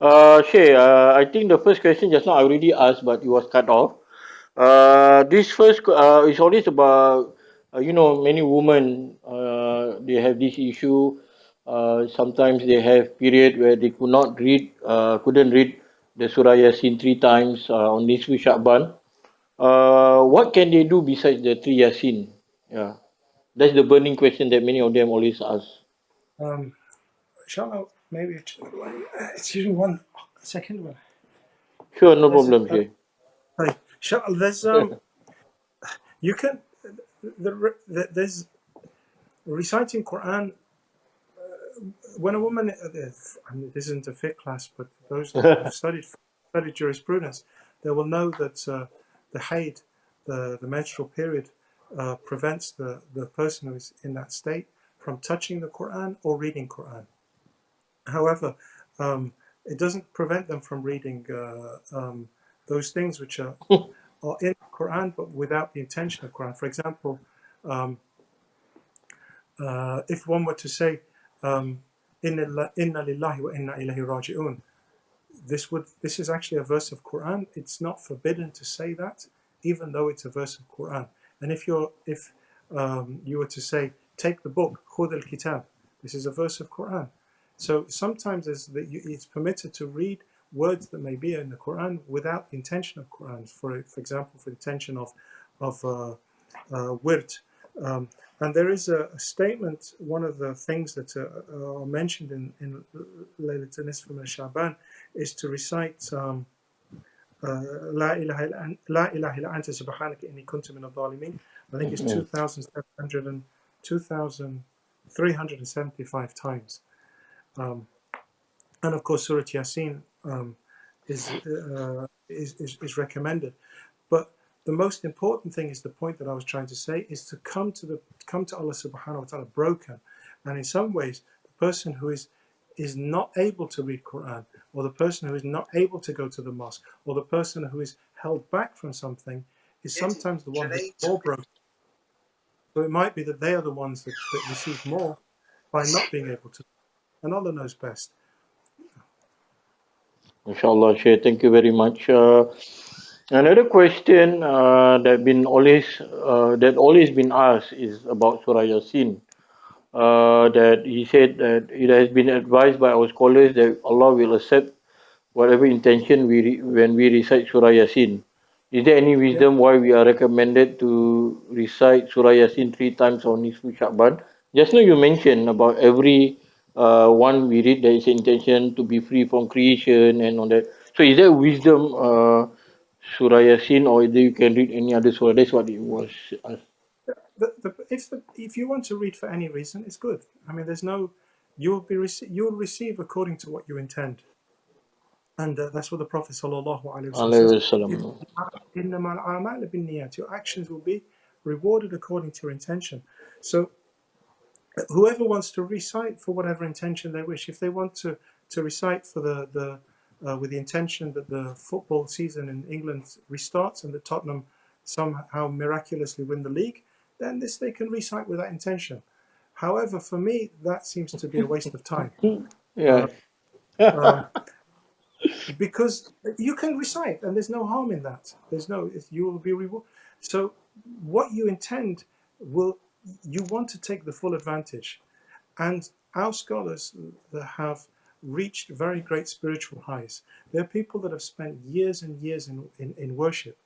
Shay, I think the first question just now I already asked, but it was cut off. This first is always about, many women, they have this issue. Sometimes they have period where they couldn't read the Surah Yasin three times on Nisfu Sha'ban. What can they do besides the three Yasin? Yeah, that's the burning question that many of them always ask. Um, inshallah, maybe excuse me one second. Sure, no There's problem, Shay. Hi. Inshallah, there's you can there's reciting Quran when a woman. I mean, this isn't a fit class, but those who've studied jurisprudence, they will know that the haid, the menstrual period, prevents the person who is in that state from touching the Quran or reading Quran. However, it doesn't prevent them from reading those things which are in Quran but without the intention of Quran. For example, um, if one were to say, "Inna lillahi wa inna ilayhi raji'un," this is actually a verse of Quran. It's not forbidden to say that, even though it's a verse of Quran. And if you were to say, "Take the book, khud al-kitab," this is a verse of Quran. So sometimes it's permitted to read words that may be in the Quran without the intention of Quran. For example, for the intention of wird. And there is a statement, one of the things that are mentioned in Laylat Nisfu min Sha'ban is to recite La ilaha illa anta subhanaka inni kuntu min al-zalimin. I think it's 2,700 and 2,375 times. And of course, Surah Yasin is recommended. But the most important thing is the point that I was trying to say is to come to Allah subhanahu wa ta'ala broken. And in some ways, the person who is not able to read Quran, or the person who is not able to go to the mosque, or the person who is held back from something, is sometimes the one who's more broken. So it might be that they are the ones that receive more by not being able to. And Allah knows best. Inshallah, Shay, thank you very much. Another question that always been asked is about Surah Yasin. That he said that it has been advised by our scholars that Allah will accept whatever intention when we recite Surah Yasin. Is there any Yeah. wisdom why we are recommended to recite Surah Yasin three times on Nisfu Sha'ban? Just now you mentioned about every one we read there is an intention to be free from creation and all that. So is there wisdom Surah Yasin or either you can read any other surah? That's what it was. If you want to read for any reason, it's good. I mean, there's no you'll receive according to what you intend, and that's what the Prophet sallallahu alaihi wasallam Alayhi says. wasallam. Your actions will be rewarded according to your intention. So whoever wants to recite for whatever intention they wish, if they want to recite for the with the intention that the football season in England restarts and that Tottenham somehow miraculously win the league, then this they can recite with that intention. However, for me, that seems to be a waste of time. Yeah. Uh, um, because you can recite and there's no harm in that. You will be rewarded. So what you intend will you want to take the full advantage. And our scholars that have reached very great spiritual highs, they're people that have spent years and years in worship.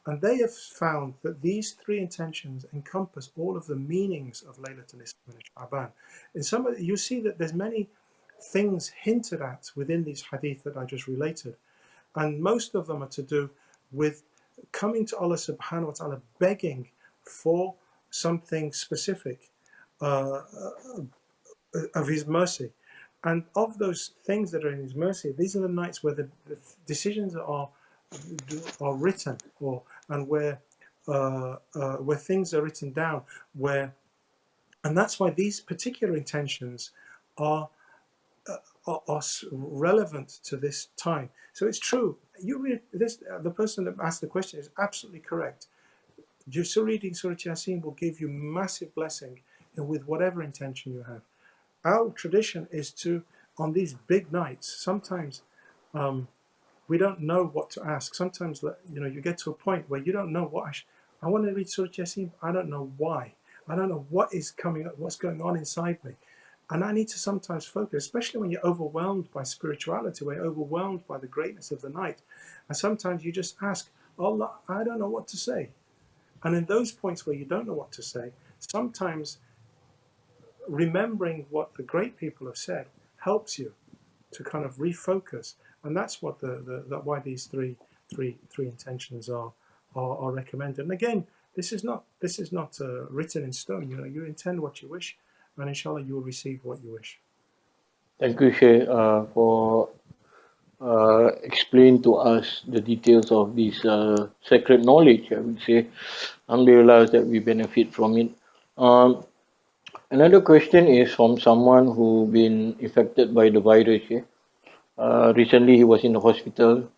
And they have found that these three intentions encompass all of the meanings of Laylatul Nisf and Sha'ban. In some of you see that there's many things hinted at within these hadith that I just related. And most of them are to do with coming to Allah subhanahu wa ta'ala begging for something specific uh, of His mercy. And of those things that are in His mercy, these are the nights where the decisions are written, and where things are written down, and that's why these particular intentions are relevant to this time. So it's true. You read this. The person that asked the question is absolutely correct. Just reading Surah Yasin will give you massive blessing with whatever intention you have. Our tradition is to, on these big nights, sometimes We don't know what to ask. Sometimes, you get to a point where you don't know what I want to read Surah Yasin. I don't know why. I don't know what is coming up, what's going on inside me. And I need to sometimes focus, especially when you're overwhelmed by spirituality, when you're overwhelmed by the greatness of the night. And sometimes you just ask, Allah, I don't know what to say. And in those points where you don't know what to say, sometimes remembering what the great people have said helps you to kind of refocus, and that's what why these three intentions are recommended. And again, this is not written in stone. You intend what you wish, and inshallah you will receive what you wish. Thank you, Shaykh, for explain to us the details of this sacred knowledge. I would say, alhamdulillah, that we benefit from it. Um, Another question is from someone who been affected by the virus. Yeah? Recently, he was in the hospital,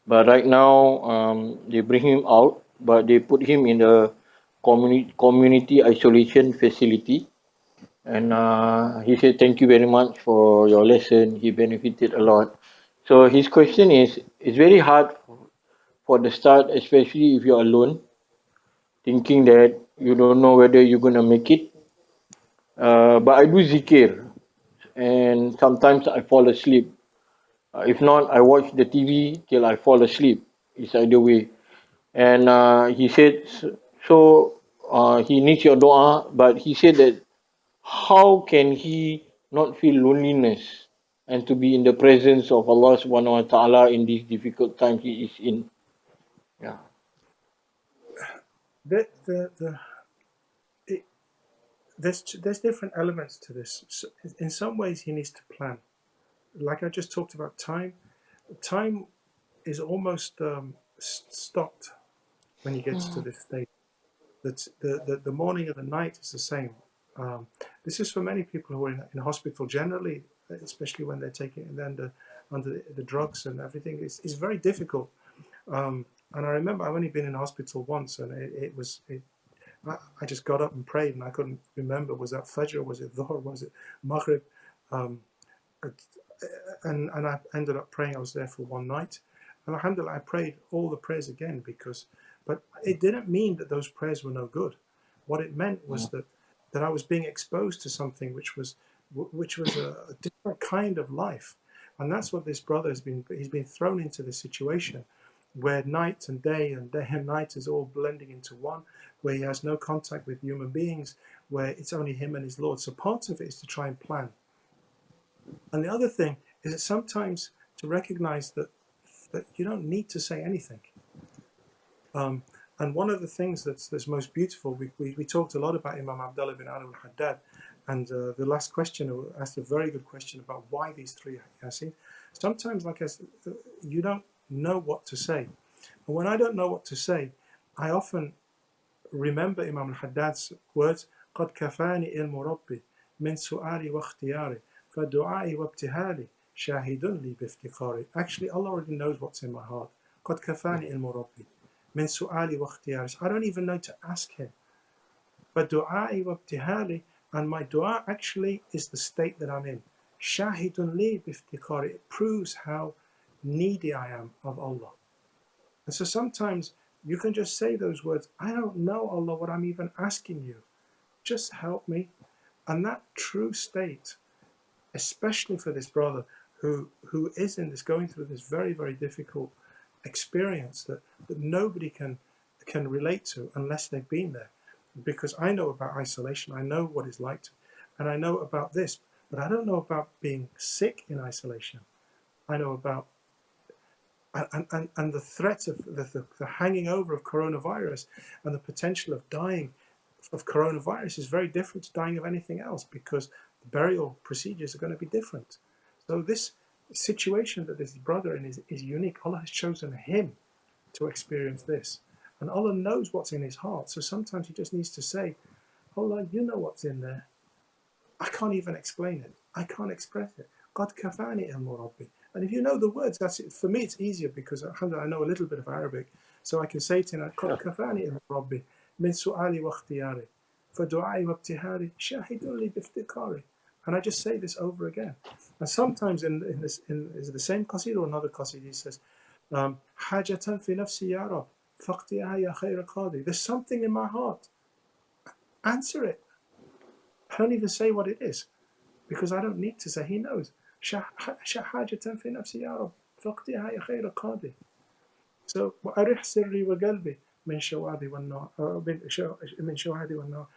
but right now they bring him out, but they put him in a community isolation facility. And he said, "Thank you very much for your lesson. He benefited a lot." So his question is, it's very hard for the start, especially if you're alone, thinking that you don't know whether you're gonna make it. But I do zikir, and sometimes I fall asleep. If not, I watch the TV till I fall asleep. It's either way. And he said, so he needs your dua, but he said that how can he not feel loneliness and to be in the presence of Allah subhanahu wa ta'ala in these difficult times he is in? Yeah. The it, there's different elements to this. So in some ways, he needs to plan. Like I just talked about time. Time is almost stopped when he gets to this state. That the morning and the night is the same. This is for many people who are in hospital generally, especially when they're taking under the drugs and everything. It's very difficult. And I remember I've only been in hospital once, and I just got up and prayed, and I couldn't remember, was that Fajr, was it Dhuhr, was it Maghrib? Um, and I ended up praying. I was there for one night, and alhamdulillah, I prayed all the prayers again but it didn't mean that those prayers were no good. What it meant was that I was being exposed to something which was a different kind of life, and that's what this brother has been. He's been thrown into this situation where night and day and day and night is all blending into one, where he has no contact with human beings, where it's only him and his Lord. So part of it is to try and plan. And the other thing is that sometimes to recognize that you don't need to say anything. And one of the things that's most beautiful, we talked a lot about Imam Abdullah bin al-Haddad, and the last question asked a very good question about why these three Yasin. Sometimes, like I said, you don't know what to say. And when I don't know what to say, I often remember Imam al-Haddad's words, قَدْ كَفَانِ إِلْمُ رَبِّي مِنْ سُؤَالِ وَاخْتِيَارِ فَدُعَائِ وَابْتِهَالِ شَاهِدٌ لِي بِافْتِقَارِ. Actually, Allah already knows what's in my heart. قَدْ كَفَانِ إِلْمُ رَبِّي مِنْ سُؤَالِ وَاخْتِيَارِ. I don't even know to ask him. فَدُعَائِ وَابْتِهَالِ. And my dua actually is the state that I'm in. شَاهِدٌ لِي بِافْتِقَارِ. It proves how needy I am of Allah. And so sometimes you can just say those words, I don't know, Allah, what I'm even asking you. Just help me. And that true state, especially for this brother who is in this, going through this very, very difficult experience that nobody can relate to unless they've been there. Because I know about isolation, I know what it's like to, and I know about this, but I don't know about being sick in isolation. I know about and the threat of the hanging over of coronavirus and the potential of dying of coronavirus is very different to dying of anything else, because the burial procedures are going to be different. So this situation that this brother in is unique. Allah has chosen him to experience this, and Allah knows what's in his heart. So sometimes he just needs to say, Allah, you know what's in there. I can't even explain it. I can't express it. قَدْ كَفَانِي إِلْمُ رَبِّي. And if you know the words, that's it. For me, it's easier because alhamdulillah, I know a little bit of Arabic. So I can say to him, قَدْ كَفَانِي إِلْمُ رَبِّي مِنْ سُؤَالِ وَاخْتِيَارِ فَدُعَائِ وَابْتِهَالِ شَاهِدٌ لِي بِافْتِقَارِ. And I just say this over again. And sometimes in this, is it the same qasid or another qasid, he says, Hajatan fi nafsi ya Rab, faqtiha ya khayra qadi. There's something in my heart. Answer it. I don't even say what it is, because I don't need to say. He knows. Hajatan fi nafsi ya Rab, faqtiha ya khayra qadi. So, وأرح سري وقلبي من شوادي والنار, من شوادي والنار.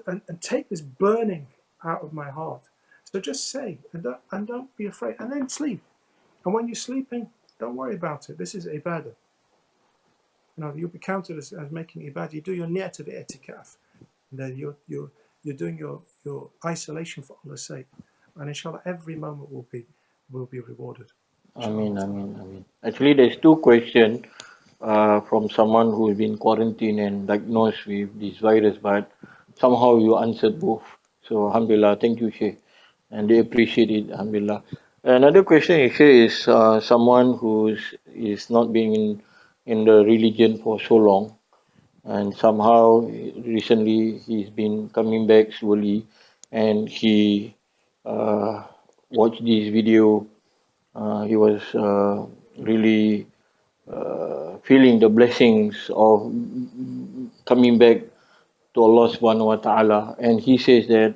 And take this burning out of my heart. So just say, and don't be afraid, and then sleep. And when you're sleeping, don't worry about it. This is ibadah. You'll be counted as making ibadah. You do your niyat of i'tikaf. And then you're doing your isolation for Allah's sake. And inshallah, every moment will be rewarded. I mean. Actually, there's two questions from someone who's been quarantined and diagnosed with this virus, but somehow you answered both. So, Alhamdulillah, thank you, Shaykh. And they appreciate it, Alhamdulillah. Another question is someone is not being in the religion for so long, and somehow recently he's been coming back slowly, and he uh, watched this video. He was really feeling the blessings of coming back to Allah subhanahu wa ta'ala. And he says that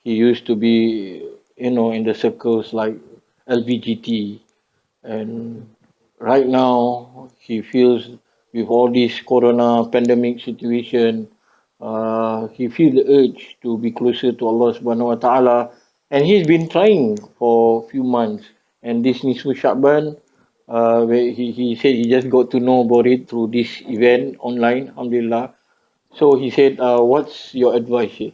he used to be, in the circles like LBGT. And right now, he feels with all this corona pandemic situation, he feels the urge to be closer to Allah subhanahu wa ta'ala. And he's been trying for a few months. And this Nisfu Sha'ban, where he said he just got to know about it through this event online, alhamdulillah. So he said, what's your advice here?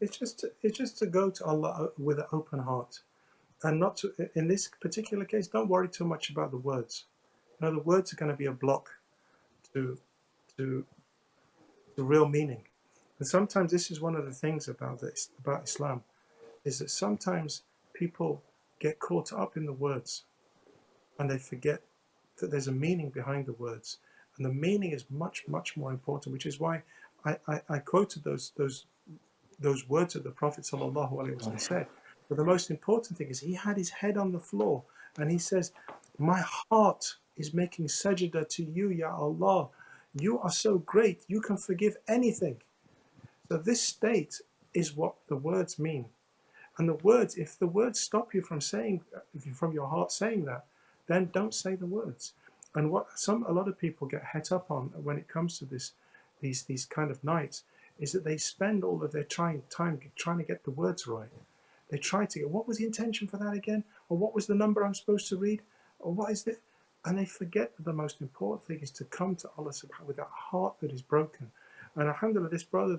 It's just to go to Allah with an open heart, and not to, in this particular case, don't worry too much about the words. The words are going to be a block to to real meaning. And sometimes this is one of the things about Islam, is that sometimes people get caught up in the words and they forget that there's a meaning behind the words, and the meaning is much more important. Which is why I quoted those words that the Prophet ﷺ said. But the most important thing is he had his head on the floor and he says, my heart is making sajda to you, Ya Allah. You are so great, you can forgive anything. So this state is what the words mean. And the words, if the words stop you from your heart saying that, then don't say the words. And what a lot of people get het up on when it comes to these kind of nights, is that they spend all of their time trying to get the words right. They try to get, what was the intention for that again? Or what was the number I'm supposed to read? Or what is it? And they forget that the most important thing is to come to Allah subhanahu with that heart that is broken. And alhamdulillah, this brother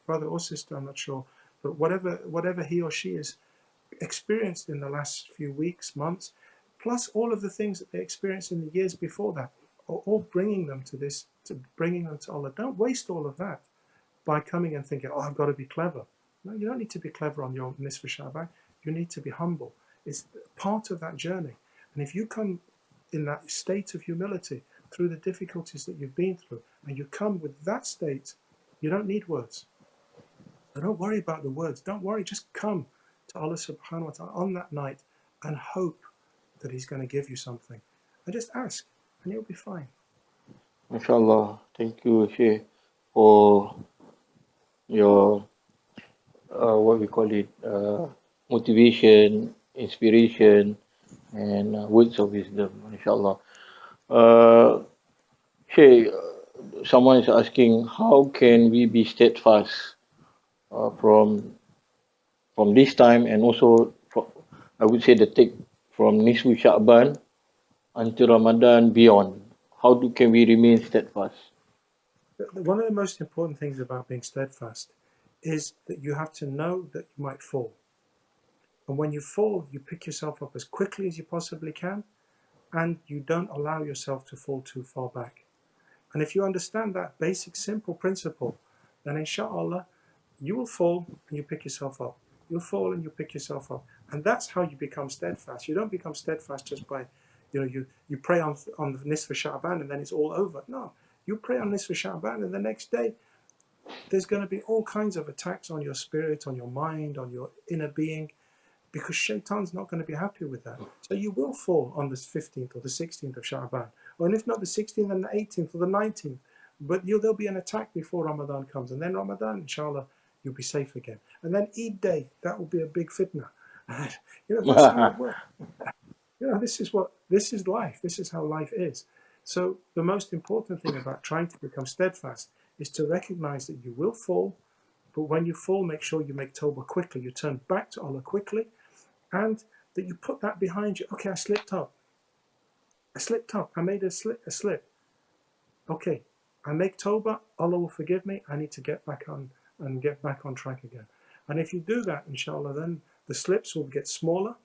brother or sister, I'm not sure, but whatever he or she has experienced in the last few weeks, months, plus all of the things that they experienced in the years before that, are all bringing them bringing them to Allah. Don't waste all of that by coming and thinking, oh, I've got to be clever. No, you don't need to be clever on your Nisfu Sha'ban. You need to be humble. It's part of that journey. And if you come in that state of humility through the difficulties that you've been through, and you come with that state, you don't need words. So don't worry about the words. Don't worry. Just come to Allah subhanahu wa ta'ala on that night and hope that He's going to give you something. And just ask, and you'll be fine. MashaAllah. Thank you, Shaykh, for your what we call it, motivation, inspiration, and words of wisdom, inshallah. Uh, Shay, someone is asking, how can we be steadfast from this time, and also from, I would say, the take from Nisfu Sha'ban until Ramadan beyond? How can we remain steadfast? One of the most important things about being steadfast is that you have to know that you might fall. And when you fall, you pick yourself up as quickly as you possibly can, and you don't allow yourself to fall too far back. And if you understand that basic, simple principle, then inshallah, you will fall and you pick yourself up. You'll fall and you pick yourself up. And that's how you become steadfast. You don't become steadfast just by, you pray on the Nisfu Sha'ban and then it's all over. No, you pray on Nisfu Sha'ban and the next day there's going to be all kinds of attacks on your spirit, on your mind, on your inner being, because Shaitan's not going to be happy with that. So you will fall on the 15th or the 16th of Sha'ban, or if not the 16th and the 18th or the 19th, but there'll be an attack before Ramadan comes, and then Ramadan, inshallah, you'll be safe again. And then Eid day, that will be a big fitna. That's how it works. This is life. This is how life is. So the most important thing about trying to become steadfast is to recognize that you will fall, but when you fall, make sure you make tawbah quickly. You turn back to Allah quickly, and that you put that behind you. Okay, I slipped up. I made a slip. Okay, I make tawbah. Allah will forgive me. I need to get back on track again. And if you do that, inshallah, then the slips will get smaller,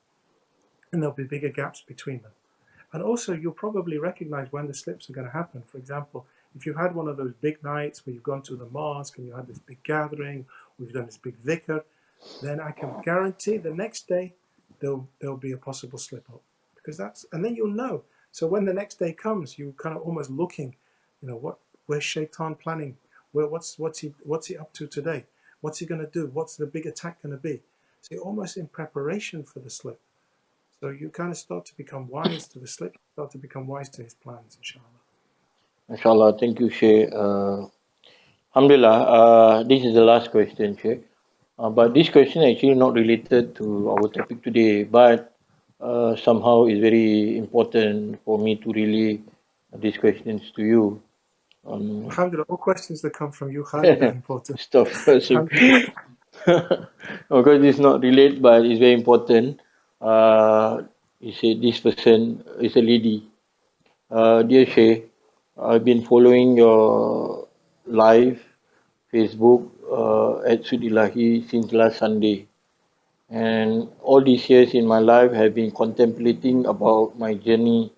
and there'll be bigger gaps between them. And also, you'll probably recognize when the slips are going to happen. For example, if you've had one of those big nights where you've gone to the mosque and you had this big gathering, we've done this big dhikr, then I can guarantee the next day there'll be a possible slip up, and then you'll know. So when the next day comes, you're kind of almost looking, where's Shaitan planning? What's he up to today? What's he going to do? What's the big attack going to be? So you're almost in preparation for the slip. So you kind of start to become wise to the slip, start to become wise to his plans, inshallah. Inshallah, thank you, Shaykh. Alhamdulillah, this is the last question, Shaykh. But this question actually not related to our topic today, but somehow is very important for me to relay these questions to you. Alhamdulillah, all questions that come from you, Khalid, are important. Stuff. So, because it's not related, but it's very important. You say this person is a lady. Dear Shay, I've been following your live Facebook at Sudilahi since last Sunday. And all these years in my life have been contemplating about my journey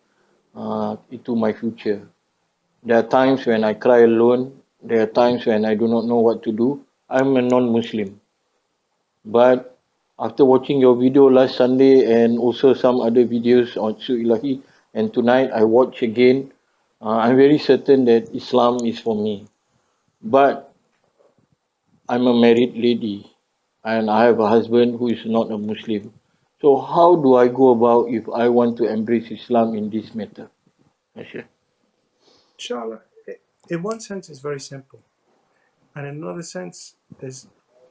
into my future. There are times when I cry alone. There are times when I do not know what to do. I'm a non-Muslim. But after watching your video last Sunday and also some other videos on Sudilahi, and tonight I watch again, I'm very certain that Islam is for me. But I'm a married lady and I have a husband who is not a Muslim. So how do I go about if I want to embrace Islam in this matter? Inshallah, in one sense, it's very simple. And in another sense,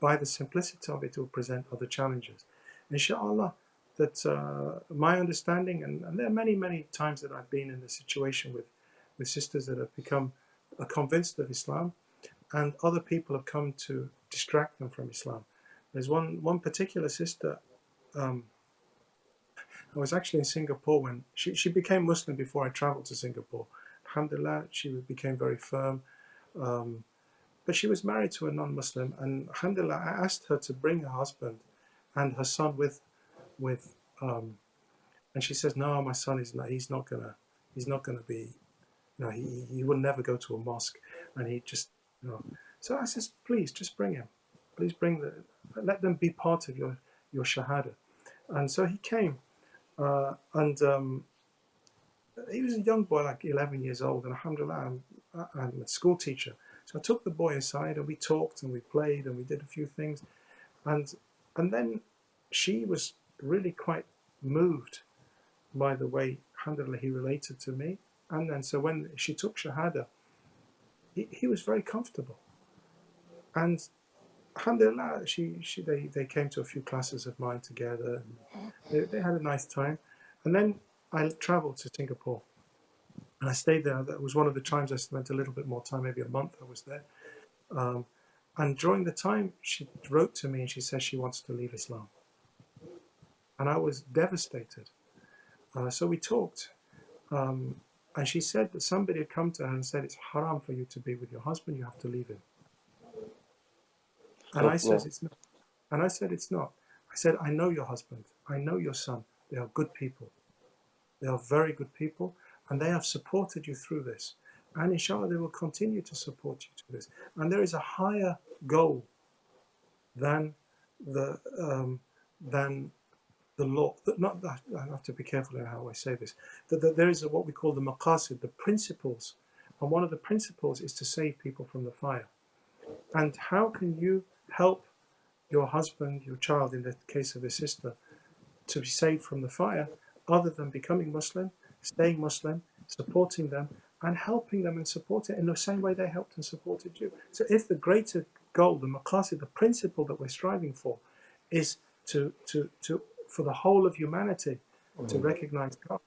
by the simplicity of it will present other challenges. Inshallah, that my understanding, and there are many, many times that I've been in this situation with sisters that have become convinced of Islam, and other people have come to distract them from Islam. There's one particular sister. I was actually in Singapore when she became Muslim before I traveled to Singapore. Alhamdulillah, she became very firm. But she was married to a non-Muslim, and alhamdulillah, I asked her to bring her husband and her son with and she says, no, my son is not. He's not gonna be. He will never go to a mosque, and he just. So I says, please, just bring him. Please let them be part of your shahada. And so he came, and he was a young boy, like 11 years old, and alhamdulillah, I'm a school teacher. So I took the boy aside and we talked and we played and we did a few things. And then she was really quite moved by the way, alhamdulillah, he related to me. And then so when she took Shahada, he was very comfortable. And alhamdulillah, they came to a few classes of mine together. And they had a nice time. And then I traveled to Singapore. And I stayed there. That was one of the times I spent a little bit more time, maybe a month I was there. And during the time, she wrote to me and she says she wants to leave Islam. And I was devastated. So we talked. And she said that somebody had come to her and said, it's haram for you to be with your husband, you have to leave him. And I said, it's not. And I said, it's not. I said, I know your husband. I know your son. They are good people. They are very good people. And they have supported you through this. And inshallah, they will continue to support you through this. And there is a higher goal than the law. Not that, I have to be careful in how I say this. That there is what we call the maqasid, the principles. And one of the principles is to save people from the fire. And how can you help your husband, your child, in the case of a sister, to be saved from the fire other than becoming Muslim, staying Muslim, supporting them, and helping them and supporting in the same way they helped and supported you? So if the greater goal, the maqasid, the principle that we're striving for is to for the whole of humanity to recognize God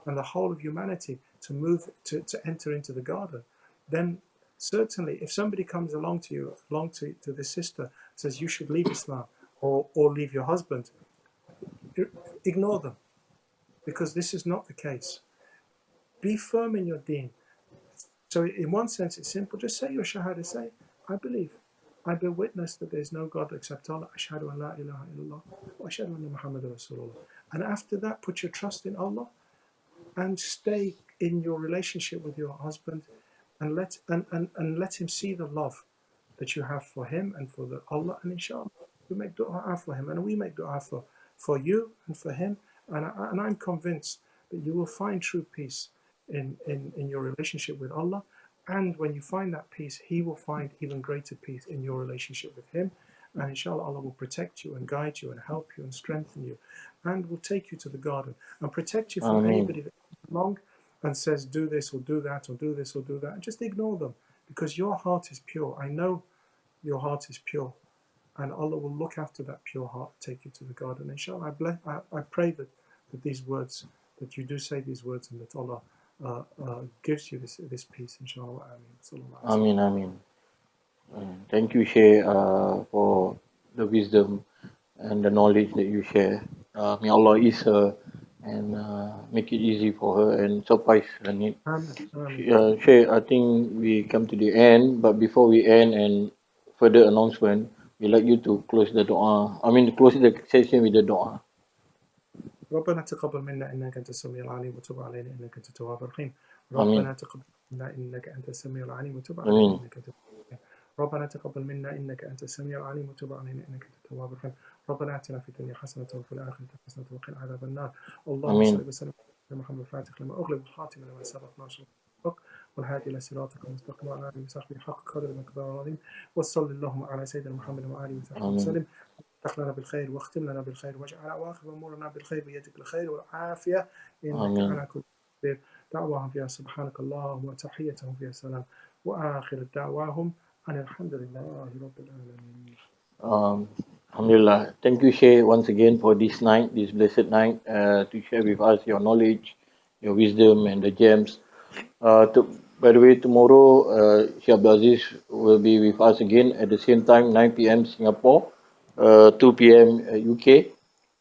and the whole of humanity to move to enter into the garden, then certainly if somebody comes along to you, to this sister, says you should leave Islam or leave your husband, ignore them, because this is not the case. Be firm in your deen. So in one sense, it's simple. Just say your shahada. Say, I believe. I bear witness that there is no God except Allah. Ashhadu an la ilaha illallah wa ashhadu anna Muhammadan Rasulullah. And after that, put your trust in Allah and stay in your relationship with your husband, and let him see the love that you have for him and for the Allah. And inshallah, you make dua for him, and we make dua for you and for him. And I'm convinced that you will find true peace in your relationship with Allah. And when you find that peace, He will find even greater peace in your relationship with Him. And inshallah, Allah will protect you and guide you and help you and strengthen you, and will take you to the garden and protect you from anybody that comes along and says, do this or do that or do this or do that. And just ignore them, because your heart is pure. I know your heart is pure. And Allah will look after that pure heart, take you to the garden. Inshallah, I pray that these words, that you do say these words, and that Allah gives you this peace, inshallah. Ameen, Ameen. Thank you, Shaykh, for the wisdom and the knowledge that you share. May Allah ease her and make it easy for her and suffice her need. Amen. Amen. Shaykh, I think we come to the end, but before we end and further announcement, we'd like you to close the dua. Close the session with the dua. ربنا تقبل منا إنك أنت السميع العليم وتب علينا إنك أنت التواب الرحيم. Ameen. ربنا تقبل منا إنك أنت السميع العليم وتب علينا Ameen. إنك أنت التواب الرحيم. ربنا تقبل منا إنك أنت السميع العليم وتب علينا إنك أنت التواب الرحيم. ربنا آتنا في الدنيا حسنة وفي الآخرة حسنة وقنا عذاب النار. اللهم صل Ameen. وسلم على محمد الفاتح لما أغلق الخاتم لما سبق ناصر الحق والهادي إلى صراطك المستقيم وعلى آله وصحبه حق قدر المقدار العظيم. وصل اللهم على سيدنا محمد وآله وصحبه Ameen. وسلم. اختم لنا بالخير واختم لنا بالخير واجعل أواخر أمورنا بالخير بيدك الخير والعافية إنك Ameen. على كل شيء. دعواهم فيها سبحانك اللهم وتحيتهم فيها سلام وآخر دعواهم أن الحمد لله رب العالمين. Alhamdulillah. Thank you, Shaykh, once again for this night, this blessed night, to share with us your knowledge, your wisdom, and the gems. By the way, tomorrow, Shaykh Aziz will be with us again at the same time, 9 p.m. Singapore, 2 p.m. UK,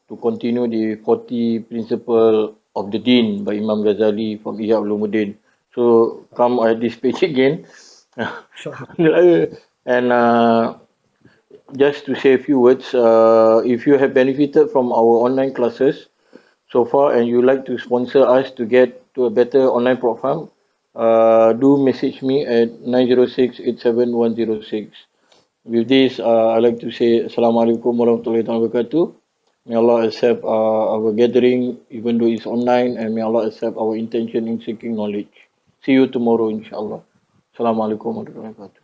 to continue the 40 Principle of the Deen by Imam Ghazali from Ihya Ulumuddin. So come at this page again. And just to say a few words, if you have benefited from our online classes so far and you like to sponsor us to get to a better online platform, do message me at 906-87106. With this, I'd like to say Assalamualaikum warahmatullahi wabarakatuh. May Allah accept our gathering, even though it's online, and may Allah accept our intention in seeking knowledge. See you tomorrow, inshallah. Assalamualaikum warahmatullahi wabarakatuh.